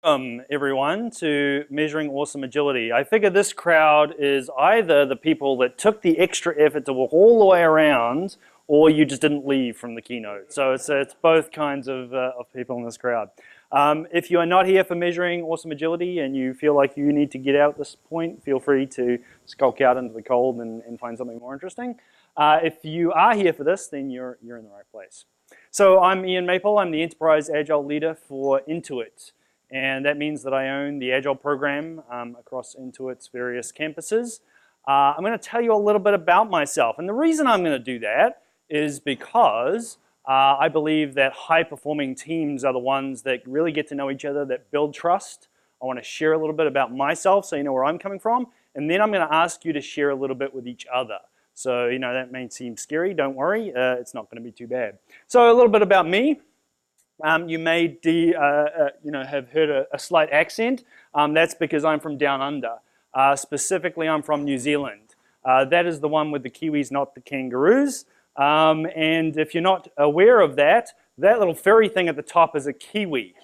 Welcome everyone to Measuring Awesome Agility. I figure this crowd is either the people that took the extra effort to walk all the way around, or you just didn't leave from the keynote. So it's both kinds of people in this crowd. If you are not here for Measuring Awesome Agility and you feel like you need to get out at this point, feel free to skulk out into the cold and find something more interesting. If you are here for this, then you're in the right place. So I'm Ian Maple. I'm the Enterprise Agile Leader for Intuit. And that means that I own the Agile program across Intuit's various campuses. I'm going to tell you a little bit about myself. And the reason I'm going to do that is because I believe that high-performing teams are the ones that really get to know each other, that build trust. I want to share a little bit about myself so you know where I'm coming from. And then I'm going to ask you to share a little bit with each other. So, you know, that may seem scary. Don't worry. It's not going to be too bad. So a little bit about me. You may have heard a slight accent. That's because I'm from down under. Specifically, I'm from New Zealand. That is the one with the Kiwis, not the kangaroos. And if you're not aware of that, that little furry thing at the top is a kiwi.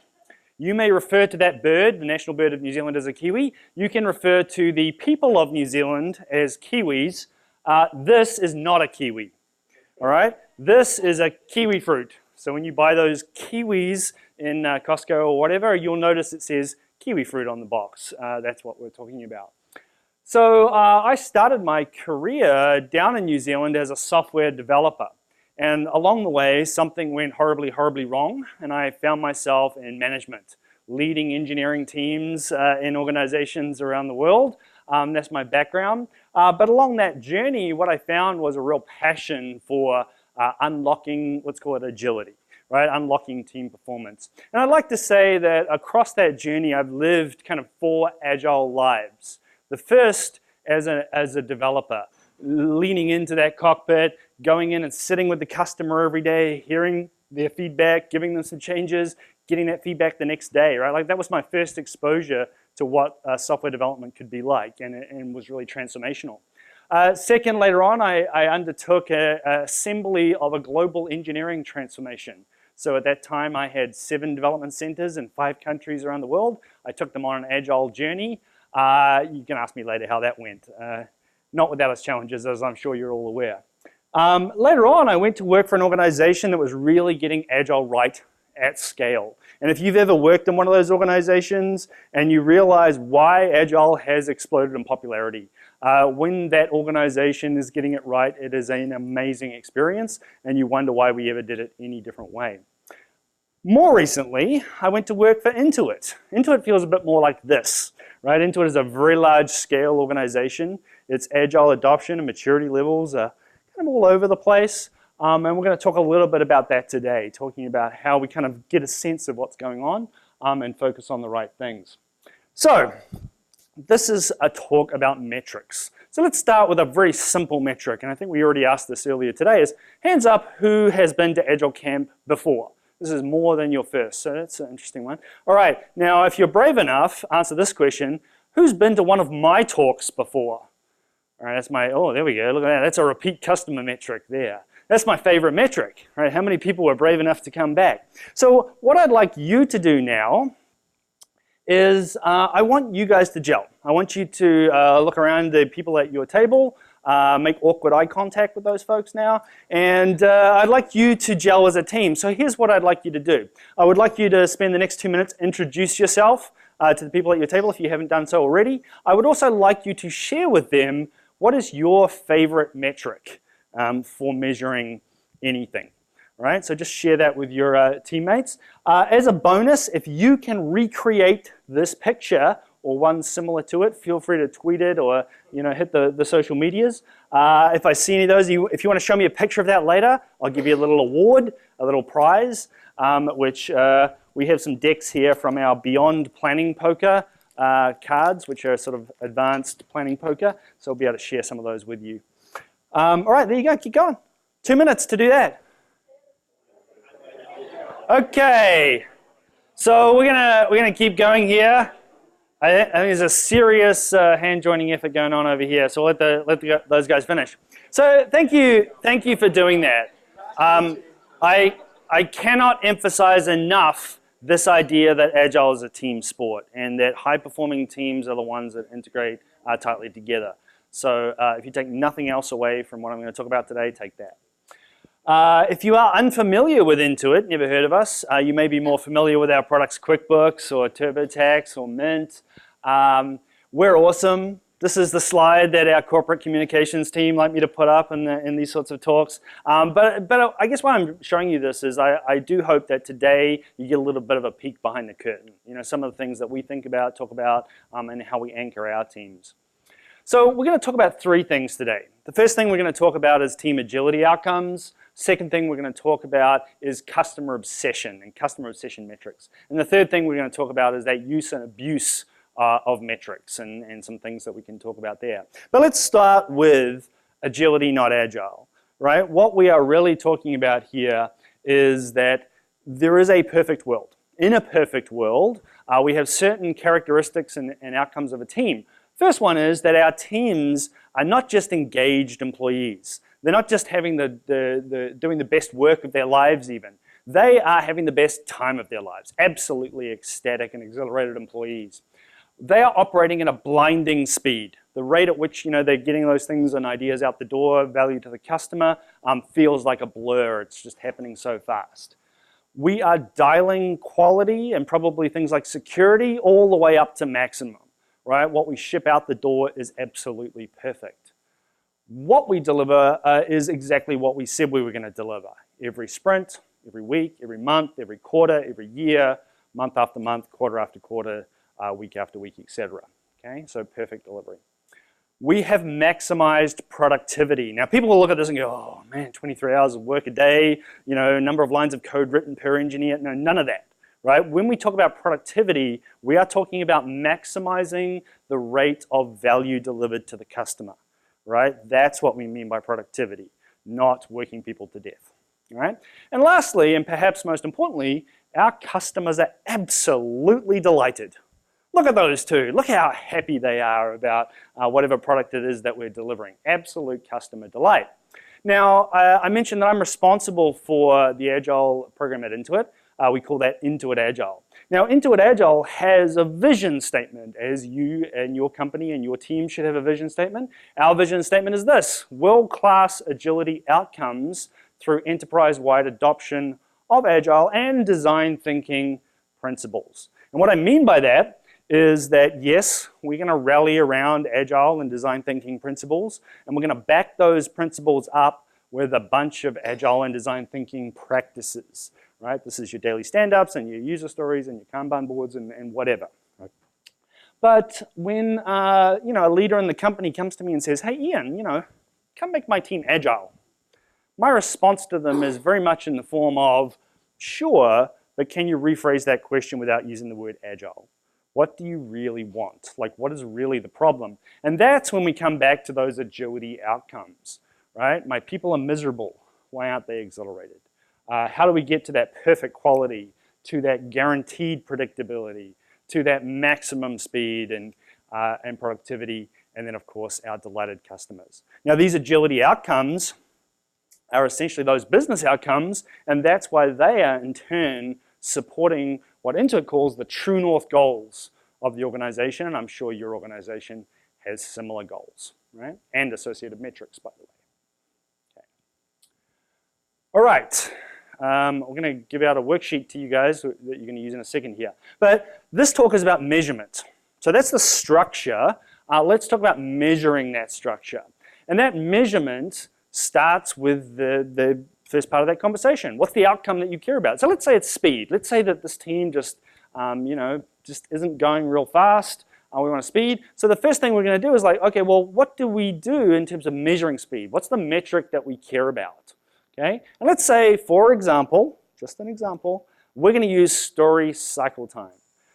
You may refer to that bird, the national bird of New Zealand, as a kiwi. You can refer to the people of New Zealand as Kiwis. This is not a kiwi. All right? This is a kiwi fruit. So when you buy those kiwis in Costco or whatever, you'll notice it says kiwi fruit on the box. That's what we're talking about. So I started my career down in New Zealand as a software developer. And along the way, something went horribly, horribly wrong, and I found myself in management, leading engineering teams in organizations around the world. That's my background. But along that journey, what I found was a real passion for unlocking, let's call it agility, right? Unlocking team performance. And I'd like to say that across that journey, I've lived kind of 4 agile lives. The first as a developer, leaning into that cockpit, going in and sitting with the customer every day, hearing their feedback, giving them some changes, getting that feedback the next day, right? Like that was my first exposure to what software development could be like, and was really transformational. Second, later on, I undertook an assembly of a global engineering transformation. So at that time, I had 7 development centers in 5 countries around the world. I took them on an agile journey. You can ask me later how that went. Not without its challenges, as I'm sure you're all aware. Later on, I went to work for an organization that was really getting agile right at scale. And if you've ever worked in one of those organizations and you realize why agile has exploded in popularity, when that organization is getting it right, it is an amazing experience, and you wonder why we ever did it any different way. More recently, I went to work for Intuit. Intuit feels a bit more like this, right? Intuit is a very large scale organization. Its agile adoption and maturity levels are kind of all over the place. And we're going to talk a little bit about that today, talking about how we kind of get a sense of what's going on and focus on the right things. So, this is a talk about metrics. So let's start with a very simple metric, and I think we already asked this earlier today, is hands up who has been to Agile Camp before. This is more than your first, so that's an interesting one. All right, now if you're brave enough, answer this question. Who's been to one of my talks before? All right, that's my, oh, there we go, look at that. That's a repeat customer metric there. That's my favorite metric, right? How many people were brave enough to come back? So what I'd like you to do now is I want you guys to gel. I want you to look around the people at your table, make awkward eye contact with those folks now, and I'd like you to gel as a team. So here's what I'd like you to do. I would like you to spend the next 2 minutes, introduce yourself to the people at your table if you haven't done so already. I would also like you to share with them what is your favorite metric for measuring anything. Right? So just share that with your teammates. As a bonus, if you can recreate this picture or one similar to it, feel free to tweet it or hit the social medias. If I see any of those, if you want to show me a picture of that later, I'll give you a little award, a little prize, which we have some decks here from our Beyond Planning Poker cards, which are sort of advanced planning poker. So I'll be able to share some of those with you. All right, there you go. Keep going. 2 minutes to do that. Okay, so we're gonna keep going here. I think there's a serious hand joining effort going on over here. So let those guys finish. So thank you for doing that. I cannot emphasize enough this idea that Agile is a team sport and that high-performing teams are the ones that integrate tightly together. So if you take nothing else away from what I'm going to talk about today, take that. If you are unfamiliar with Intuit, never heard of us, you may be more familiar with our products QuickBooks or TurboTax or Mint. We're awesome. This is the slide that our corporate communications team like me to put up in these sorts of talks. But I guess why I'm showing you this is I do hope that today you get a little bit of a peek behind the curtain. You know, some of the things that we think about, talk about, and how we anchor our teams. So we're going to talk about three things today. The first thing we're going to talk about is team agility outcomes. Second thing we're going to talk about is customer obsession and customer obsession metrics. And the third thing we're going to talk about is that use and abuse of metrics and some things that we can talk about there. But let's start with agility, not agile, right? What we are really talking about here is that there is a perfect world. In a perfect world, we have certain characteristics and outcomes of a team. First one is that our teams are not just engaged employees. They're not just having doing the best work of their lives even. They are having the best time of their lives. Absolutely ecstatic and exhilarated employees. They are operating at a blinding speed. The rate at which they're getting those things and ideas out the door, value to the customer, feels like a blur. It's just happening so fast. We are dialing quality and probably things like security all the way up to maximum. Right? What we ship out the door is absolutely perfect. What we deliver is exactly what we said we were going to deliver. Every sprint, every week, every month, every quarter, every year, month after month, quarter after quarter, week after week, etc. Okay, so perfect delivery. We have maximized productivity. Now people will look at this and go, oh man, 23 hours of work a day, number of lines of code written per engineer. No, none of that. Right? When we talk about productivity, we are talking about maximizing the rate of value delivered to the customer. Right? That's what we mean by productivity, not working people to death. Right? And lastly, and perhaps most importantly, our customers are absolutely delighted. Look at those two. Look how happy they are about whatever product it is that we're delivering. Absolute customer delight. Now, I mentioned that I'm responsible for the Agile program at Intuit. We call that Intuit Agile. Now, Intuit Agile has a vision statement, as you and your company and your team should have a vision statement. Our vision statement is this: world-class agility outcomes through enterprise-wide adoption of Agile and design thinking principles. And what I mean by that is that, yes, we're going to rally around Agile and design thinking principles, and we're going to back those principles up with a bunch of Agile and design thinking practices. Right? This is your daily stand-ups and your user stories and your Kanban boards and whatever. Right? But when a leader in the company comes to me and says, hey Ian, come make my team agile, my response to them is very much in the form of, sure, but can you rephrase that question without using the word agile? What do you really want? Like, what is really the problem? And that's when we come back to those agility outcomes. Right? My people are miserable. Why aren't they exhilarated? How do we get to that perfect quality, to that guaranteed predictability, to that maximum speed and productivity, and then of course our delighted customers. Now these agility outcomes are essentially those business outcomes, and that's why they are in turn supporting what Intuit calls the true north goals of the organization, and I'm sure your organization has similar goals, right? And associated metrics, by the way. Okay. All right. We're going to give out a worksheet to you guys that you're going to use in a second here. But this talk is about measurement. So that's the structure. Let's talk about measuring that structure. And that measurement starts with the first part of that conversation. What's the outcome that you care about? So let's say it's speed. Let's say that this team just isn't going real fast. We want speed. So the first thing we're going to do is like, okay, well, what do we do in terms of measuring speed? What's the metric that we care about? Okay, and let's say, for example, just an example, we're going to use story cycle time.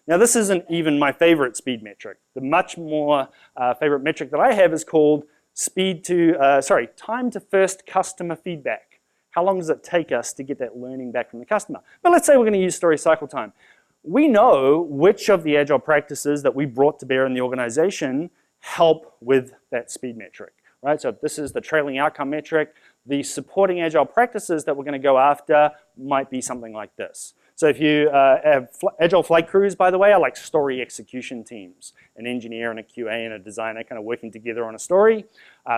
Now this isn't even my favorite speed metric. The much more favorite metric that I have is called time to first customer feedback. How long does it take us to get that learning back from the customer? But let's say we're going to use story cycle time. We know which of the Agile practices that we brought to bear in the organization help with that speed metric. Right? So if this is the trailing outcome metric, the supporting Agile practices that we're going to go after might be something like this. So if you have Agile flight crews, by the way, are like story execution teams. An engineer and a QA and a designer kind of working together on a story.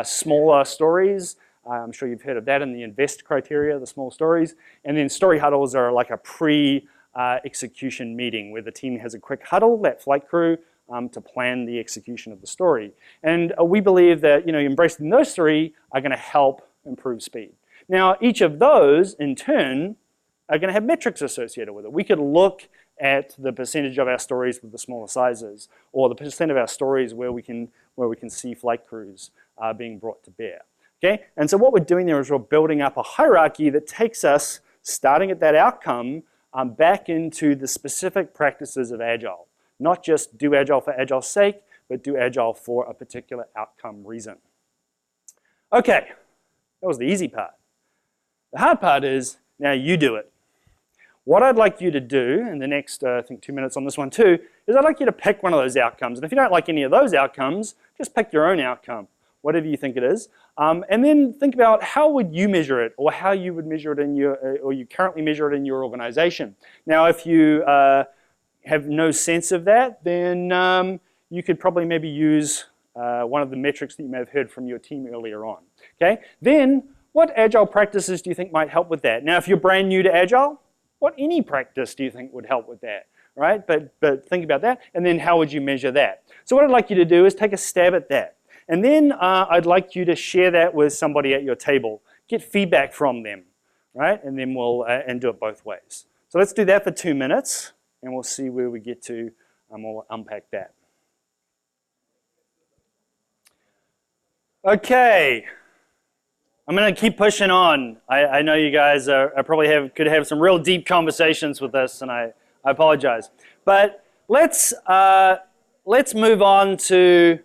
Smaller stories, I'm sure you've heard of that in the INVEST criteria, the small stories. And then story huddles are like a pre-execution meeting where the team has a quick huddle, that flight crew, to plan the execution of the story. And we believe that embracing those three are going to help improve speed. Now, each of those, in turn, are going to have metrics associated with it. We could look at the percentage of our stories with the smaller sizes, or the percent of our stories where we can see flight crews being brought to bear. Okay? And so what we're doing there is we're building up a hierarchy that takes us, starting at that outcome, back into the specific practices of Agile. Not just do Agile for Agile's sake, but do Agile for a particular outcome reason. Okay, that was the easy part. The hard part is, now you do it. What I'd like you to do in the next, I think 2 minutes on this one too, is I'd like you to pick one of those outcomes. And if you don't like any of those outcomes, just pick your own outcome, whatever you think it is. And then think about how would you measure it, or how you would measure it in your, or you currently measure it in your organization. Now, if you have no sense of that, then you could probably maybe use one of the metrics that you may have heard from your team earlier on. Okay? Then, what Agile practices do you think might help with that? Now, if you're brand new to Agile, what any practice do you think would help with that? Right? But think about that, and then how would you measure that? So what I'd like you to do is take a stab at that. And then I'd like you to share that with somebody at your table. Get feedback from them, right? And then we'll and do it both ways. So let's do that for 2 minutes, and we'll see where we get to, and we'll unpack that. Okay. I'm going to keep pushing on. I know you guys could have some real deep conversations with this, and I apologize. But let's move on to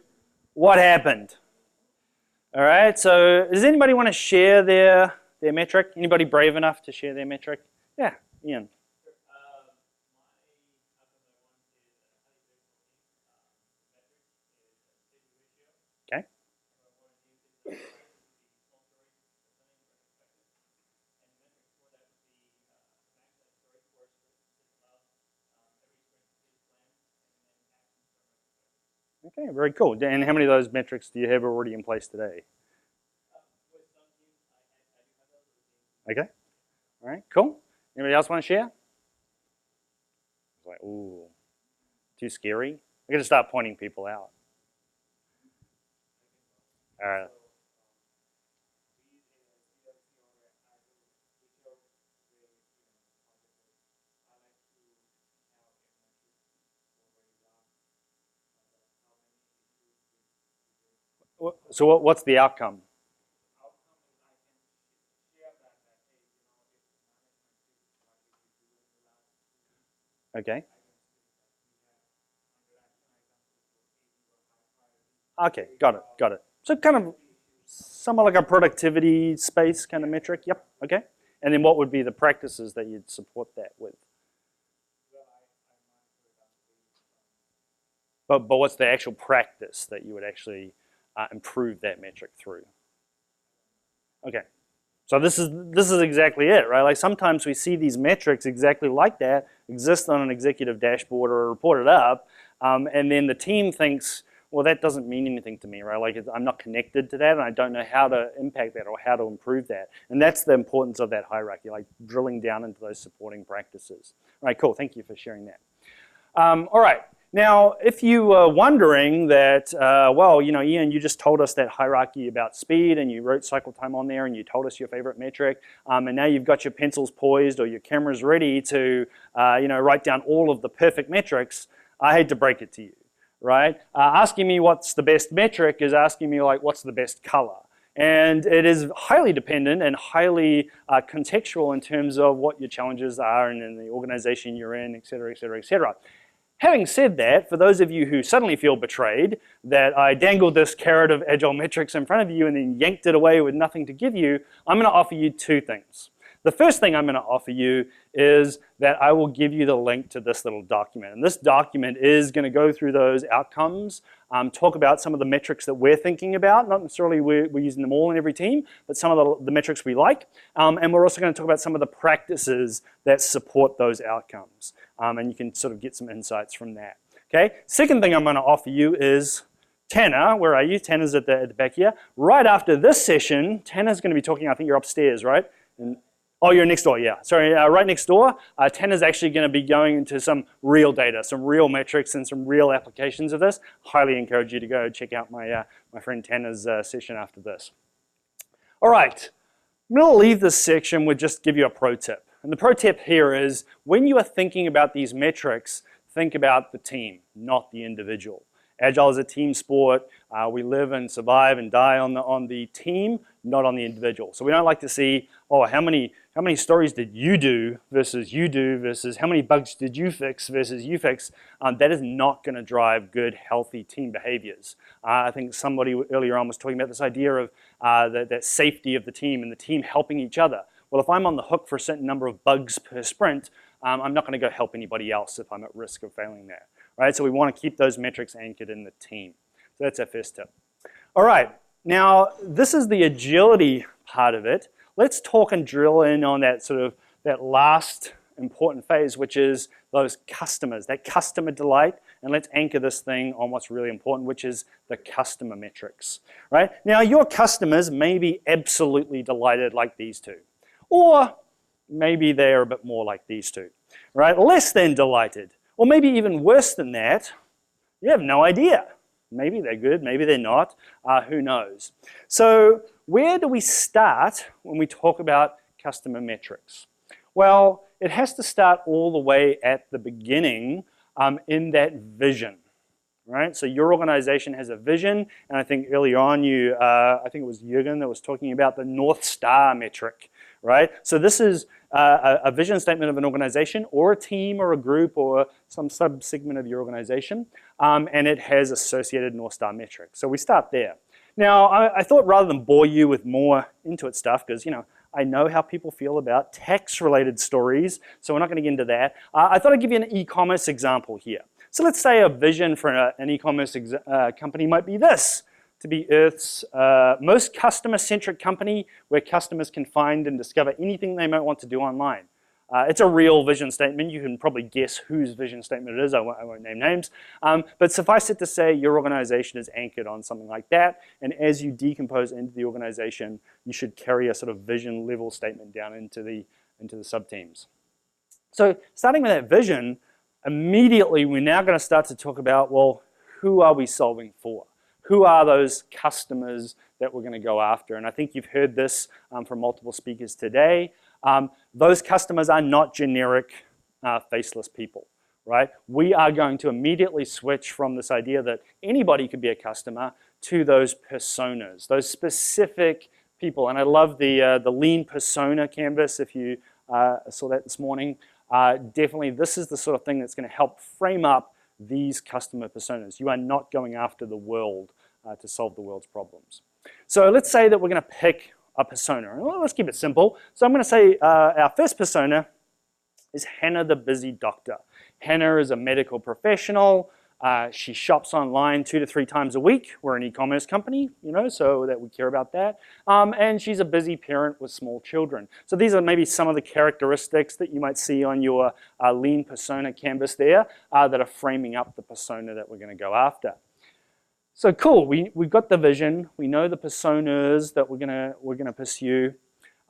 what happened. All right. So does anybody want to share their metric? Anybody brave enough to share their metric? Yeah, Ian. Okay. Okay, very cool. And how many of those metrics do you have already in place today? Okay. All right, cool. Anybody else want to share? It's like, ooh, too scary. I got to start pointing people out. All right. So what's the outcome? Okay. Okay, got it. So kind of somewhat like a productivity space kind of metric. Yep, okay. And then what would be the practices that you'd support that with? But what's the actual practice that you would actually improve that metric through? Okay. So this is exactly it, right? Like sometimes we see these metrics exactly like that exist on an executive dashboard or reported up, and then the team thinks, well, that doesn't mean anything to me, right? Like I'm not connected to that, and I don't know how to impact that or how to improve that. And that's the importance of that hierarchy, like drilling down into those supporting practices. All right, cool. Thank you for sharing that. All right. Now, if you were wondering that, well, Ian, you just told us that hierarchy about speed, and you wrote cycle time on there, and you told us your favorite metric, and now you've got your pencils poised or your cameras ready to, write down all of the perfect metrics, I hate to break it to you, right? Asking me what's the best metric is asking me, like, what's the best color? And it is highly dependent and highly contextual in terms of what your challenges are and in the organization you're in, et cetera, et cetera, et cetera. Having said that, for those of you who suddenly feel betrayed that I dangled this carrot of Agile metrics in front of you and then yanked it away with nothing to give you, I'm going to offer you two things. The first thing I'm going to offer you is that I will give you the link to this little document. And this document is going to go through those outcomes, talk about some of the metrics that we're thinking about. Not necessarily we're using them all in every team, but some of the metrics we like. And we're also going to talk about some of the practices that support those outcomes. And you can sort of get some insights from that. Okay. Second thing I'm going to offer you is Tanner. Where are you? Tanner's at the back here. Right after this session, Tanner's going to be talking. I think you're upstairs, right? Oh, you're next door, yeah. Sorry, right next door. Tanner's actually going to be going into some real data, some real metrics, and some real applications of this. Highly encourage you to go check out my friend Tanner's session after this. All right, I'm going to leave this section with just give you a pro tip. And the pro tip here is when you are thinking about these metrics, think about the team, not the individual. Agile is a team sport. We live and survive and die on the team, not on the individual. So we don't like to see, oh, how many stories did you do versus how many bugs did you fix versus you fix. That is not going to drive good, healthy team behaviors. I think somebody earlier on was talking about this idea of that safety of the team and the team helping each other. Well, if I'm on the hook for a certain number of bugs per sprint, I'm not going to go help anybody else if I'm at risk of failing there. Right? So we want to keep those metrics anchored in the team. So that's our first tip. All right, now this is the agility part of it. Let's talk and drill in on that last important phase, which is those customers, that customer delight, and let's anchor this thing on what's really important, which is the customer metrics. Right? Now your customers may be absolutely delighted like these two, or maybe they're a bit more like these two, right? Less than delighted. Or maybe even worse than that, you have no idea. Maybe they're good, maybe they're not, who knows. So where do we start when we talk about customer metrics? Well, it has to start all the way at the beginning in that vision, right? So your organization has a vision, and I think earlier on I think it was Jürgen that was talking about the North Star metric, right? So this is a vision statement of an organization or a team or a group or some sub-segment of your organization, and it has associated North Star metrics. So we start there. Now, I thought rather than bore you with more Intuit stuff, because I know how people feel about tax-related stories, so we're not going to get into that. I thought I'd give you an e-commerce example here. So let's say a vision for an e-commerce company might be this: to be Earth's most customer-centric company where customers can find and discover anything they might want to do online. It's a real vision statement. You can probably guess whose vision statement it is. I won't name names. But suffice it to say, your organization is anchored on something like that. And as you decompose into the organization, you should carry a sort of vision level statement down into the sub-teams. So starting with that vision, immediately we're now going to start to talk about, well, who are we solving for? Who are those customers that we're going to go after? And I think you've heard this from multiple speakers today. Those customers are not generic faceless people, right? We are going to immediately switch from this idea that anybody could be a customer to those personas, those specific people. And I love the lean persona canvas, if you saw that this morning. Definitely, this is the sort of thing that's going to help frame up these customer personas. You are not going after the world to solve the world's problems. So let's say that we're going to pick a persona. Well, let's keep it simple. So I'm going to say our first persona is Hannah the busy doctor. Hannah is a medical professional. She shops online 2 to 3 times a week. We're an e-commerce company, so that we care about that. And she's a busy parent with small children. So these are maybe some of the characteristics that you might see on your lean persona canvas there that are framing up the persona that we're going to go after. So cool, we've got the vision. We know the personas that we're gonna pursue.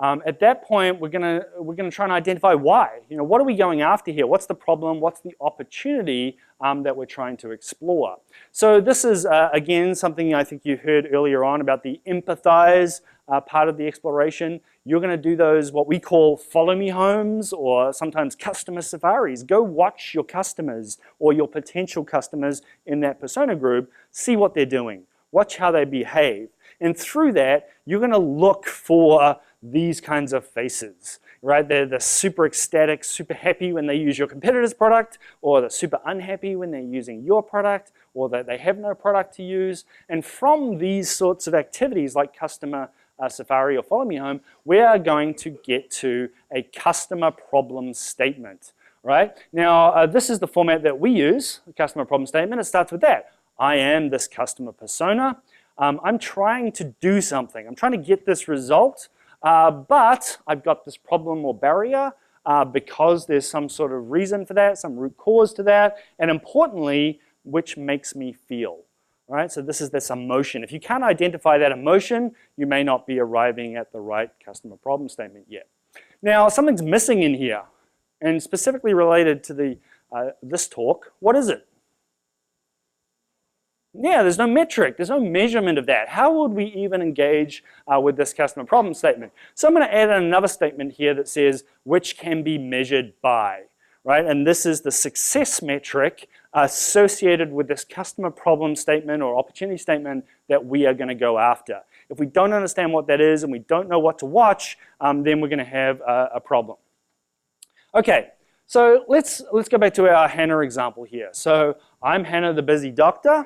At that point, we're gonna try and identify why. What are we going after here? What's the problem? What's the opportunity that we're trying to explore? So this is again something I think you heard earlier on about the empathize part of the exploration. You're going to do those what we call follow me homes, or sometimes customer safaris. Go watch your customers or your potential customers in that persona group, see what they're doing, watch how they behave, and through that you're going to look for these kinds of faces, right? They're the super ecstatic, super happy when they use your competitor's product, or they're super unhappy when they're using your product, or that they have no product to use. And from these sorts of activities like customer Safari or Follow Me Home, we are going to get to a customer problem statement, right? Now, this is the format that we use, a customer problem statement. It starts with that. I am this customer persona. I'm trying to do something. I'm trying to get this result, but I've got this problem or barrier because there's some sort of reason for that, some root cause to that, and importantly, which makes me feel. Right? So this is this emotion. If you can't identify that emotion, you may not be arriving at the right customer problem statement yet. Now, something's missing in here, and specifically related to this talk. What is it? Yeah, there's no metric. There's no measurement of that. How would we even engage with this customer problem statement? So I'm going to add in another statement here that says, which can be measured by. Right? And this is the success metric associated with this customer problem statement or opportunity statement that we are going to go after. If we don't understand what that is and we don't know what to watch, then we're going to have a problem. Okay, so let's go back to our Hannah example here. So I'm Hannah, the busy doctor.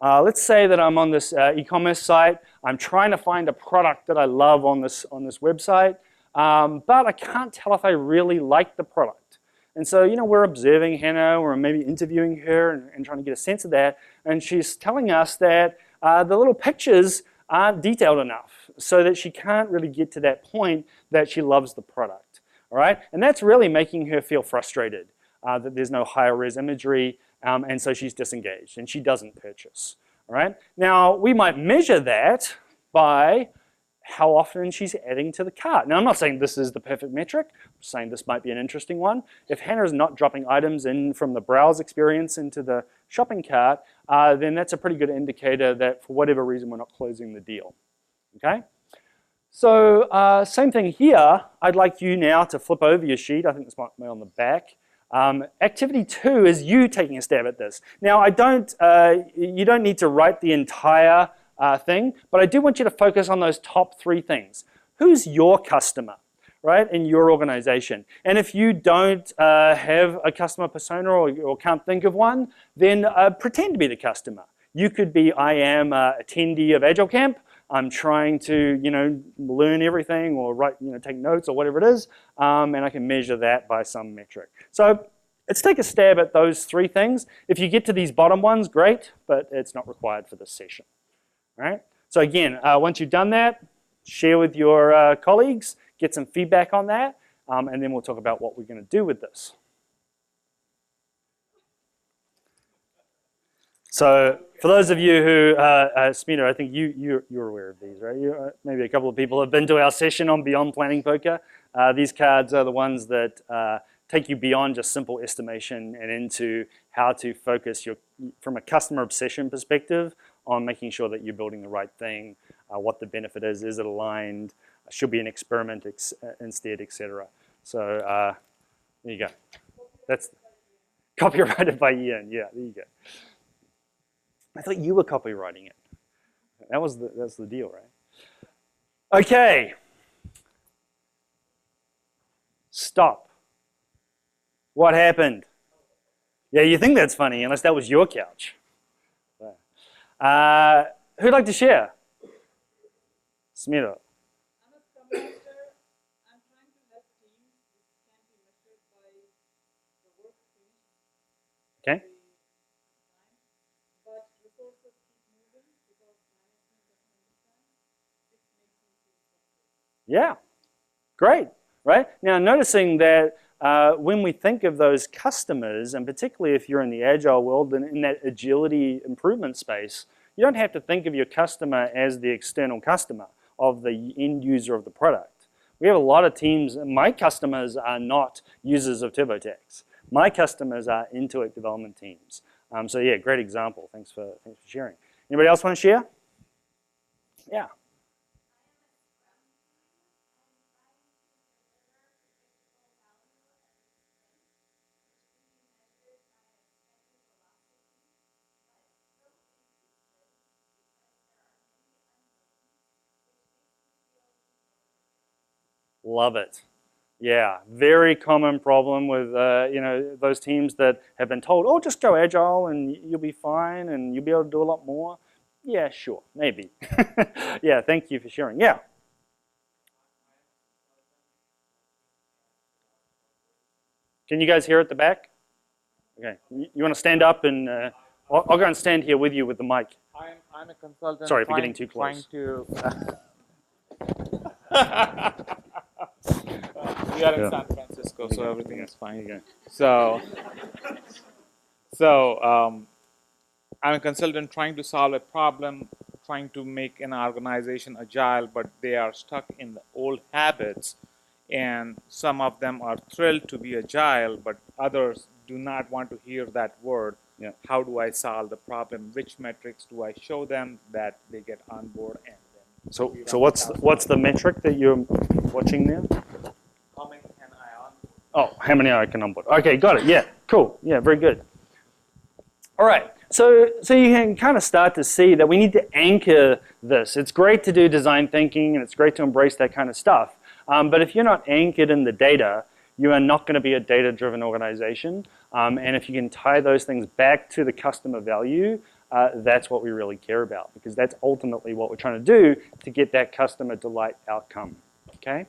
Let's say that I'm on this e-commerce site. I'm trying to find a product that I love on this website, but I can't tell if I really like the product. And so, we're observing Hannah, we're maybe interviewing her and trying to get a sense of that. And she's telling us that the little pictures aren't detailed enough so that she can't really get to that point that she loves the product. All right? And that's really making her feel frustrated that there's no higher res imagery, and so she's disengaged and she doesn't purchase. All right? Now, we might measure that by how often she's adding to the cart. Now, I'm not saying this is the perfect metric. I'm saying this might be an interesting one. If Hannah is not dropping items in from the browse experience into the shopping cart, then that's a pretty good indicator that for whatever reason we're not closing the deal. Okay? So same thing here. I'd like you now to flip over your sheet. I think this might be on the back. Activity 2 is you taking a stab at this. Now, you don't need to write the entire thing, but I do want you to focus on those top 3 things. Who's your customer, right, in your organization? And if you don't have a customer persona or can't think of one, then pretend to be the customer. You could be, I am an attendee of Agile Camp. I'm trying to, learn everything or write, take notes or whatever it is, and I can measure that by some metric. So let's take a stab at those 3 things. If you get to these bottom ones, great, but it's not required for this session. Right? So again, once you've done that, share with your colleagues, get some feedback on that, and then we'll talk about what we're going to do with this. So for those of you who, Smita, I think you're aware of these, right? Maybe a couple of people have been to our session on Beyond Planning Poker. These cards are the ones that take you beyond just simple estimation and into how to focus from a customer obsession perspective on making sure that you're building the right thing, what the benefit is it aligned, should be an experiment instead, etc. So there you go. That's copyrighted by Ian. Yeah, there you go. I thought you were copywriting it. That's the deal, right? Okay. Stop. What happened? Yeah, you think that's funny, unless that was your couch. Who'd like to share? Smita. I'm a Scrum Master. I'm trying to help teams which can be measured by the work finished. Okay. But resources keep moving because management doesn't understand. This makes me feel frustrated. Yeah. Great. Right? Now, noticing that when we think of those customers, and particularly if you're in the Agile world and in that agility improvement space, you don't have to think of your customer as the external customer of the end user of the product. We have a lot of teams, my customers are not users of TurboTax. My customers are Intuit development teams. So yeah, great example. Thanks for sharing. Anybody else want to share? Yeah. Love it. Yeah, very common problem with those teams that have been told, oh, just go Agile and you'll be fine and you'll be able to do a lot more. Yeah, sure, maybe. Yeah, thank you for sharing. Yeah. Can you guys hear at the back? Okay. You want to stand up and I'll go and stand here with you with the mic. I'm a consultant. Sorry for getting too close. We are in Yeah. San Francisco, so everything is fine. Okay. So I'm a consultant trying to solve a problem, trying to make an organization agile, but they are stuck in the old habits. And some of them are thrilled to be agile, but others do not want to hear that word. Yeah. How do I solve the problem? Which metrics do I show them that they get on board? And then So what's the metric that you're watching now? how many can I on? Oh, how many I can onboard? Okay, got it. Yeah, cool. Yeah, very good. All right. So you can kind of start to see that we need to anchor this. It's great to do design thinking and it's great to embrace that kind of stuff. But if you're not anchored in the data, you are not going to be a data-driven organization. And if you can tie those things back to the customer value, that's what we really care about, because that's ultimately what we're trying to do to get that customer delight outcome. Okay?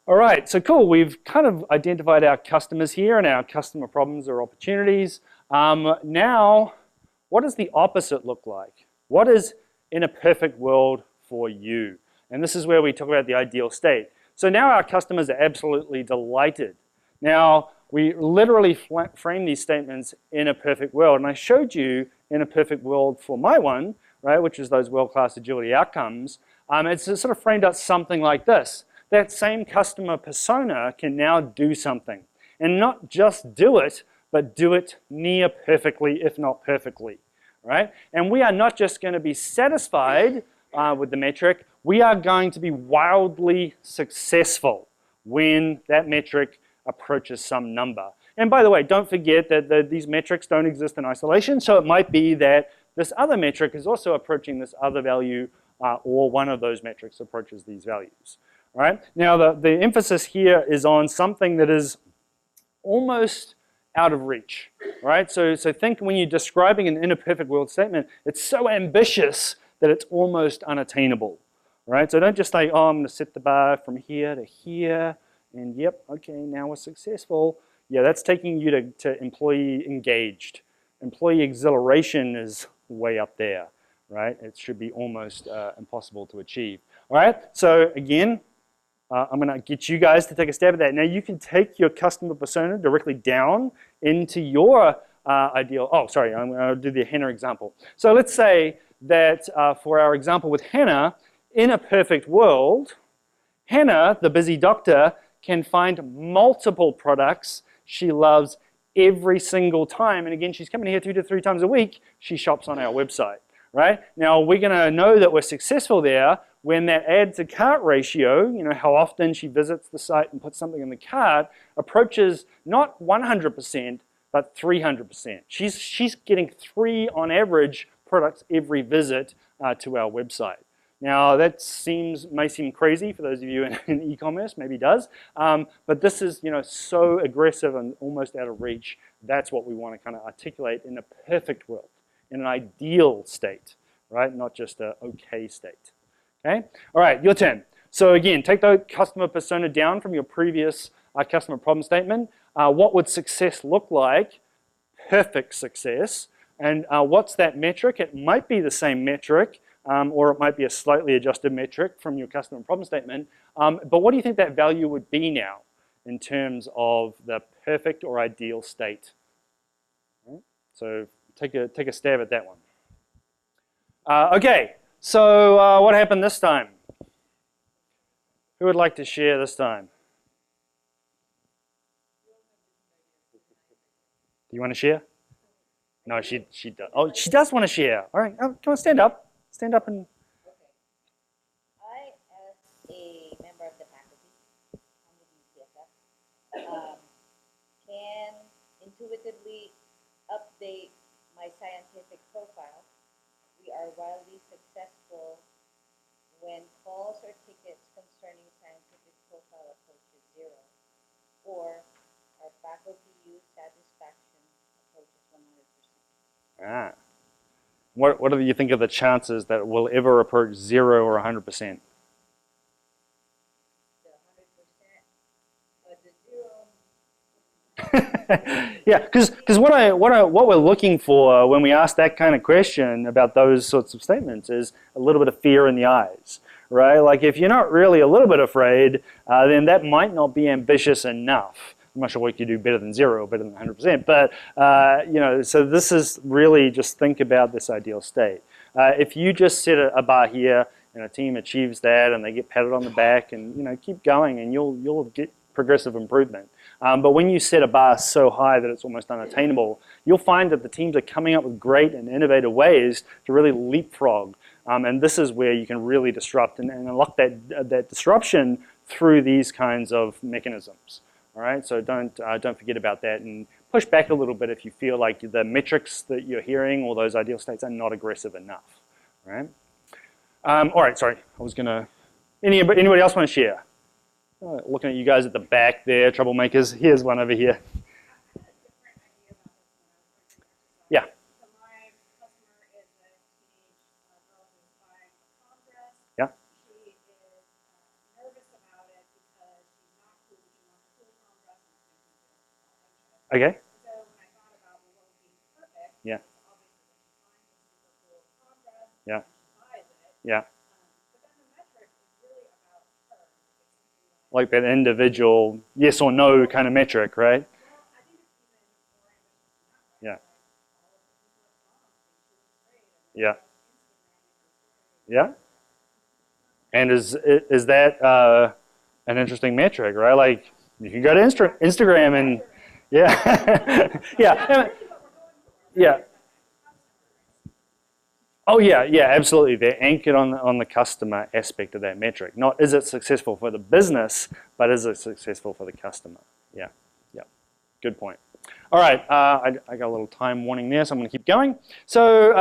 All right, so cool. We've kind of identified our customers here and our customer problems or opportunities. Now, what does the opposite look like? What is in a perfect world for you? And this is where we talk about the ideal state. So now our customers are absolutely delighted. Now, we literally frame these statements in a perfect world. And I showed you in a perfect world for my one, right, which is those world-class agility outcomes. It's sort of framed out something like this. That same customer persona can now do something. And not just do it, but do it near perfectly, if not perfectly, right? And we are not just going to be satisfied with the metric, we are going to be wildly successful when that metric approaches some number. And by the way, don't forget that these metrics don't exist in isolation, so it might be that this other metric is also approaching this other value, or one of those metrics approaches these values. All right? Now, the emphasis here is on something that is almost out of reach, right? So think when you're describing an inner perfect world statement, it's so ambitious that it's almost unattainable, right? So don't just say, oh, I'm going to set the bar from here to here, and yep, okay, now we're successful. Yeah, that's taking you to employee engaged. Employee exhilaration is way up there, right? It should be almost impossible to achieve. All right, so again, I'm going to get you guys to take a stab at that. Now you can take your customer persona directly down into your ideal. Oh, sorry, I'm going to do the Hannah example. So let's say that for our example with Hannah, in a perfect world, Hannah, the busy doctor, can find multiple products she loves every single time. And again, she's coming here 2 to 3 times a week. She shops on our website, right? Now we're going to know that we're successful there when that add to cart ratio, you know, how often she visits the site and puts something in the cart, approaches not 100%, but 300%. She's getting 3 on average products every visit to our website. Now that may seem crazy for those of you in e-commerce, maybe does, but this is, you know, so aggressive and almost out of reach. That's what we want to kind of articulate in a perfect world, in an ideal state, right? Not just an okay state. Okay? All right, your turn. So again, take the customer persona down from your previous customer problem statement. What would success look like? Perfect success. And what's that metric? It might be the same metric, or it might be a slightly adjusted metric from your customer problem statement. But what do you think that value would be now in terms of the perfect or ideal state? Right? So take a stab at that one. Okay. So what happened this time? Who would like to share this time? Do you want to share? No, she does. Oh, she does want to share. All right, oh, come on, stand up. Stand up and. I, as a member of the faculty, I'm with UCSF, can intuitively update my scientific profile. We are wildly successful when calls or tickets concerning scientific profile approaches 0, or our faculty use satisfaction approaches 100%. Ah. What do you think of the chances that it will ever approach 0 or 100%? The 100%, but the 0. Yeah, because what we're looking for when we ask that kind of question about those sorts of statements is a little bit of fear in the eyes, right? Like if you're not really a little bit afraid, then that might not be ambitious enough. I'm not sure what you do better than 0, better than 100%, but you know, so this is really just think about this ideal state. If you just set a bar here and a team achieves that and they get patted on the back and you know keep going and you'll get progressive improvement. But when you set a bar so high that it's almost unattainable, you'll find that the teams are coming up with great and innovative ways to really leapfrog. And this is where you can really disrupt and unlock that disruption through these kinds of mechanisms. All right, so don't forget about that and push back a little bit if you feel like the metrics that you're hearing or those ideal states are not aggressive enough. All right. All right, sorry, I was gonna. Anybody else want to share? Looking at you guys at the back there, troublemakers. Here's one over here. Yeah. So my customer is a teenage girl who's buying a Congress. Yeah. She is nervous about it because she's not cool. She wants a cool Congress and it's making her anxious. Okay. So when I thought about well, what would be perfect, Yeah. obviously when she finds a super cool Congress, Yeah. she buys it. Yeah. But then the metric is really about her. It's something Like that individual yes or no kind of metric, right? well, I think it's even more ambitious than that, right? Yeah. Like all of the people at prom think she looks great and then Yeah. Instagram her story. Yeah. And is that an interesting metric, right? Like you can go to Instagram and yeah, yeah, yeah. Oh yeah, yeah, absolutely. They're anchored on the customer aspect of that metric. Not is it successful for the business, but is it successful for the customer? Yeah, yeah. Good point. All right, I got a little time warning there, so I'm going to keep going. So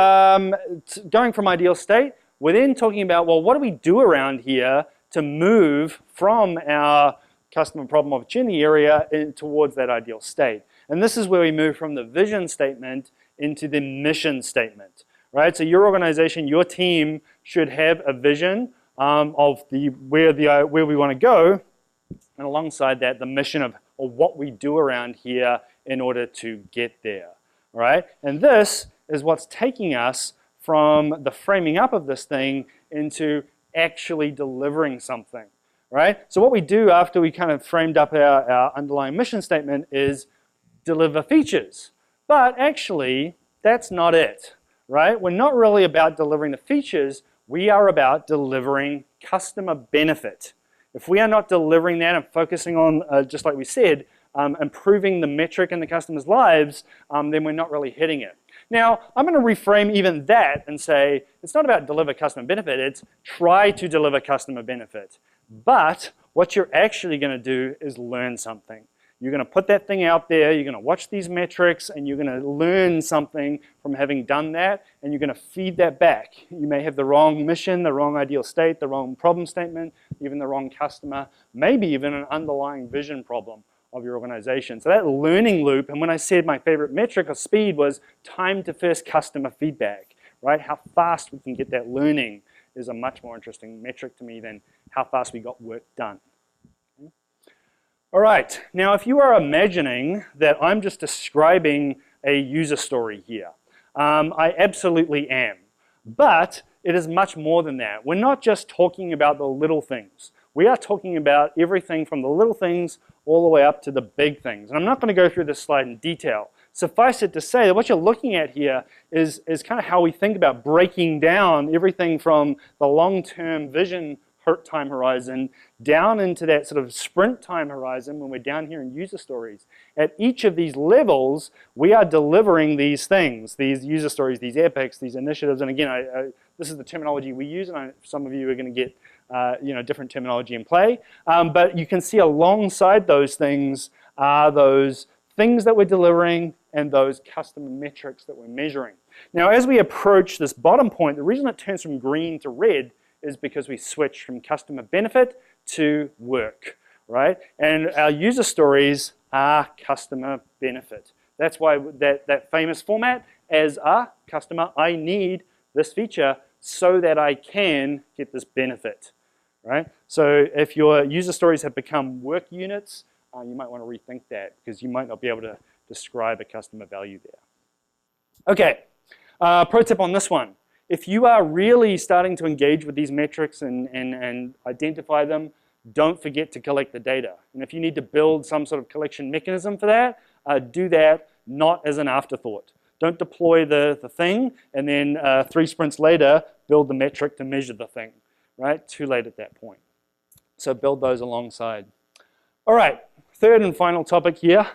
going from ideal state, we're then talking about, well, what do we do around here to move from our customer problem opportunity area towards that ideal state? And this is where we move from the vision statement into the mission statement. Right, so your organization, your team should have a vision of where we want to go, and alongside that, the mission of what we do around here in order to get there. Right, and this is what's taking us from the framing up of this thing into actually delivering something. Right, so what we do after we kind of framed up our underlying mission statement is deliver features, but actually that's not it. Right? We're not really about delivering the features, we are about delivering customer benefit. If we are not delivering that and focusing on, just like we said, improving the metric in the customer's lives, then we're not really hitting it. Now, I'm going to reframe even that and say, it's not about deliver customer benefit, it's try to deliver customer benefit. But what you're actually going to do is learn something. You're going to put that thing out there, you're going to watch these metrics, and you're going to learn something from having done that, and you're going to feed that back. You may have the wrong mission, the wrong ideal state, the wrong problem statement, even the wrong customer, maybe even an underlying vision problem of your organization. So that learning loop, and when I said my favorite metric of speed was time to first customer feedback, right? How fast we can get that learning is a much more interesting metric to me than how fast we got work done. All right, now if you are imagining that I'm just describing a user story here, I absolutely am. But it is much more than that. We're not just talking about the little things. We are talking about everything from the little things all the way up to the big things. And I'm not going to go through this slide in detail. Suffice it to say that what you're looking at here is kind of how we think about breaking down everything from the long-term vision time horizon down into that sort of sprint time horizon when we're down here in user stories. At each of these levels, we are delivering these things, these user stories, these epics, these initiatives. And again, this is the terminology we use, and some of you are going to get different terminology in play. But you can see alongside those things are those things that we're delivering and those customer metrics that we're measuring. Now, as we approach this bottom point, the reason it turns from green to red is because we switch from customer benefit to work, right? And our user stories are customer benefit. That's why that famous format, as a customer, I need this feature so that I can get this benefit, right? So if your user stories have become work units, you might want to rethink that because you might not be able to describe a customer value there. Okay, pro tip on this one. If you are really starting to engage with these metrics and identify them, don't forget to collect the data. And if you need to build some sort of collection mechanism for that, do that not as an afterthought. Don't deploy the thing and then 3 sprints later build the metric to measure the thing, right? Too late at that point. So build those alongside. All right, third and final topic here.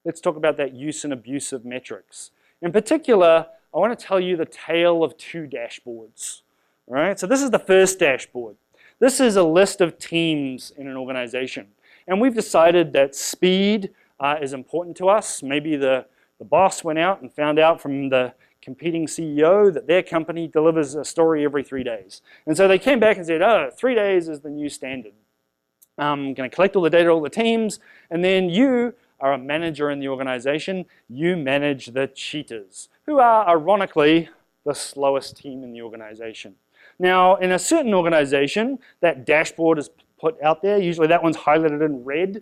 Let's talk about that use and abuse of metrics. In particular, I want to tell you the tale of 2 dashboards. All right, so this is the first dashboard. This is a list of teams in an organization. And we've decided that speed is important to us. Maybe the boss went out and found out from the competing CEO that their company delivers a story every 3 days. And so they came back and said, oh, 3 days is the new standard. I'm going to collect all the data, all the teams, and then you are a manager in the organization. You manage the cheaters, who are ironically the slowest team in the organization. Now, in a certain organization, that dashboard is put out there. Usually that one's highlighted in red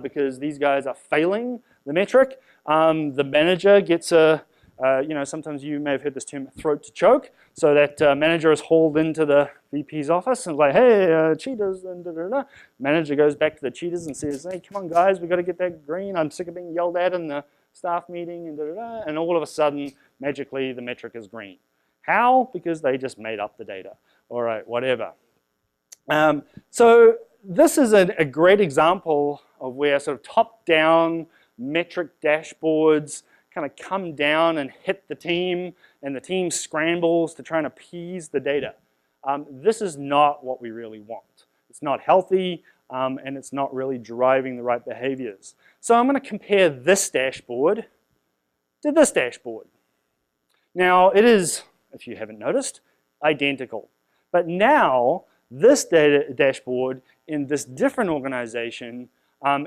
because these guys are failing the metric. The manager gets a, sometimes you may have heard this term, throat to choke. So that manager is hauled into the VP's office and is like, hey, cheaters, and da-da-da. Manager goes back to the cheaters and says, hey, come on guys, we got to get that green. I'm sick of being yelled at in the staff meeting, and da-da-da. And all of a sudden, magically, the metric is green. How? Because they just made up the data. All right, whatever. So this is a great example of where sort of top-down metric dashboards kind of come down and hit the team, and the team scrambles to try and appease the data. This is not what we really want. It's not healthy, and it's not really driving the right behaviors. So I'm going to compare this dashboard to this dashboard. Now, it is, if you haven't noticed, identical. But now, this data dashboard in this different organization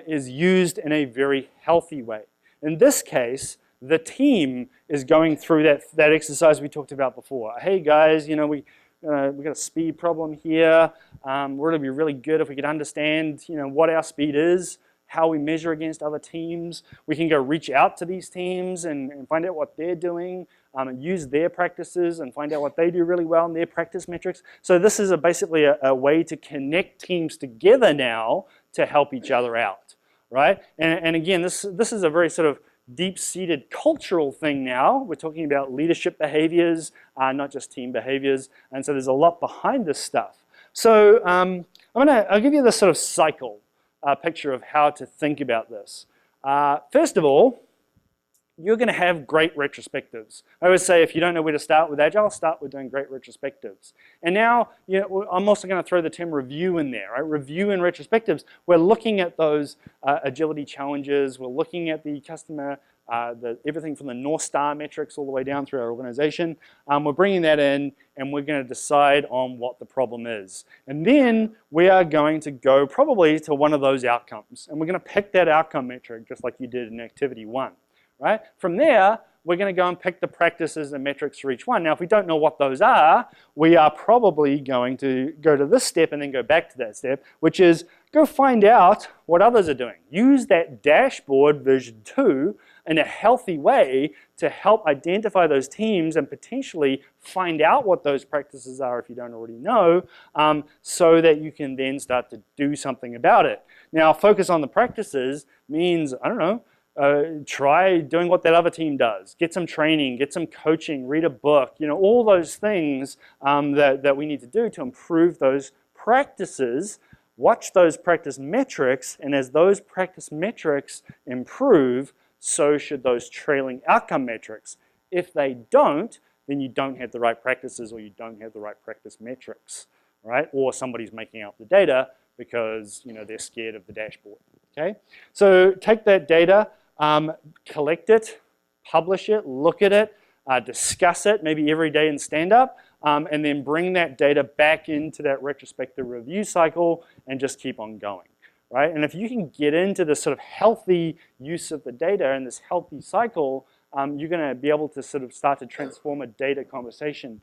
is used in a very healthy way. In this case, the team is going through that exercise we talked about before. Hey guys, we got a speed problem here. We're going to be really good if we could understand, what our speed is, how we measure against other teams. We can go reach out to these teams and find out what they're doing, and use their practices and find out what they do really well in their practice metrics. So this is basically a way to connect teams together now to help each other out, right? And again, this is a very sort of deep-seated cultural thing now. We're talking about leadership behaviors, not just team behaviors, and so there's a lot behind this stuff. So I'll give you this sort of cycle picture of how to think about this. First of all, you're going to have great retrospectives. I always say if you don't know where to start with Agile, start with doing great retrospectives. And now, I'm also going to throw the term review in there, right? Review and retrospectives. We're looking at those agility challenges. We're looking at the customer, everything from the North Star metrics all the way down through our organization. We're bringing that in, and we're going to decide on what the problem is. And then we are going to go probably to one of those outcomes. And we're going to pick that outcome metric just like you did in activity 1. Right? From there, we're going to go and pick the practices and metrics for each one. Now, if we don't know what those are, we are probably going to go to this step and then go back to that step, which is go find out what others are doing. Use that dashboard version 2 in a healthy way to help identify those teams and potentially find out what those practices are if you don't already know, so that you can then start to do something about it. Now, focus on the practices means, I don't know, try doing what that other team does. Get some training, get some coaching, read a book, all those things that we need to do to improve those practices. Watch those practice metrics, and as those practice metrics improve, so should those trailing outcome metrics. If they don't, then you don't have the right practices or you don't have the right practice metrics, right? Or somebody's making up the data because they're scared of the dashboard, okay? So take that data, collect it, publish it, look at it, discuss it maybe every day in stand-up, and then bring that data back into that retrospective review cycle and just keep on going, right? And if you can get into this sort of healthy use of the data and this healthy cycle, you're going to be able to sort of start to transform a data conversation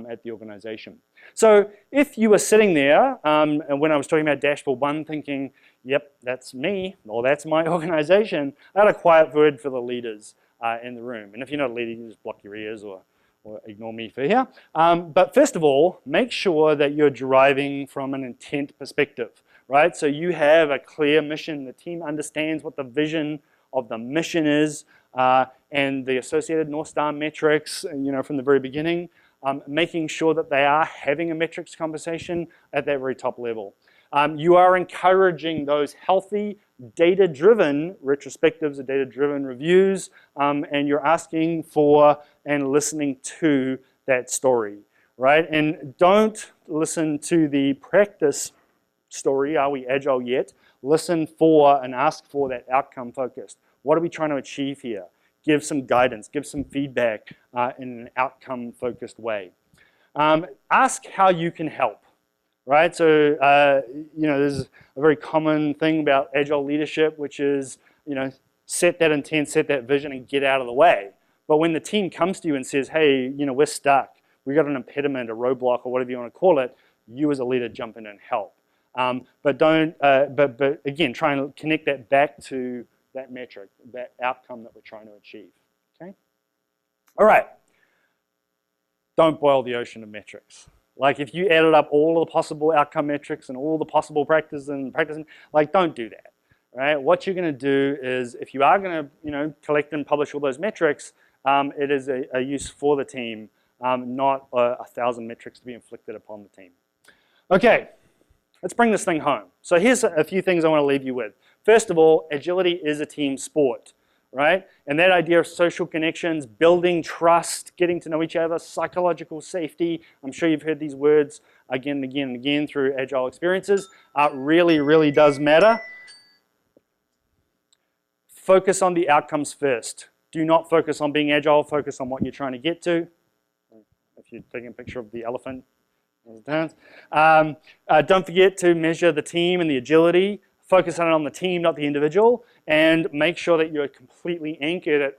at the organization. So if you were sitting there, and when I was talking about dashboard 1, thinking, yep, that's me, or that's my organization, I had a quiet word for the leaders in the room. And if you're not a leader, you can just block your ears or ignore me for here. But first of all, make sure that you're driving from an intent perspective, right? So you have a clear mission. The team understands what the vision of the mission is and the associated North Star metrics, from the very beginning. Making sure that they are having a metrics conversation at that very top level. You are encouraging those healthy, data-driven retrospectives or data-driven reviews, and you're asking for and listening to that story, right? And don't listen to the practice story, are we agile yet? Listen for and ask for that outcome focused. What are we trying to achieve here? Give some guidance, give some feedback in an outcome-focused way. Ask how you can help, right? So, there's a very common thing about agile leadership, which is, set that intent, set that vision, and get out of the way. But when the team comes to you and says, hey, we're stuck, we've got an impediment, a roadblock, or whatever you want to call it, you as a leader jump in and help. But again, try and connect that back to that metric, that outcome that we're trying to achieve, okay? All right, don't boil the ocean of metrics. Like if you added up all of the possible outcome metrics and all the possible practicing, like don't do that, right? What you're gonna do is if you are gonna, collect and publish all those metrics, it is a use for the team, not 1,000 metrics to be inflicted upon the team. Okay, let's bring this thing home. So here's a few things I wanna leave you with. First of all, agility is a team sport, right? And that idea of social connections, building trust, getting to know each other, psychological safety, I'm sure you've heard these words again and again and again through agile experiences, really, really does matter. Focus on the outcomes first. Do not focus on being agile, focus on what you're trying to get to. If you're taking a picture of the elephant, don't forget to measure the team and the agility. Focus on the team, not the individual, and make sure that you're completely anchored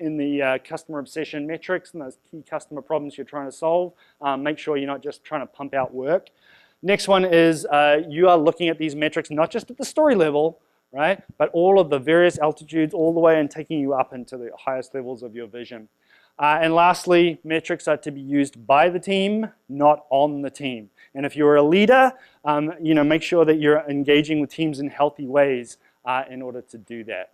in the customer obsession metrics and those key customer problems you're trying to solve. Make sure you're not just trying to pump out work. Next one is you are looking at these metrics not just at the story level, right, but all of the various altitudes all the way and taking you up into the highest levels of your vision. And lastly, metrics are to be used by the team, not on the team. And if you're a leader, make sure that you're engaging with teams in healthy ways in order to do that.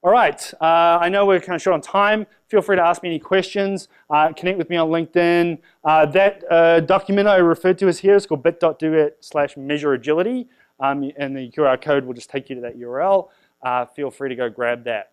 All right, I know we're kind of short on time. Feel free to ask me any questions. Connect with me on LinkedIn. That document I referred to as here is called bit.do/measureagility. And the QR code will just take you to that URL. Feel free to go grab that.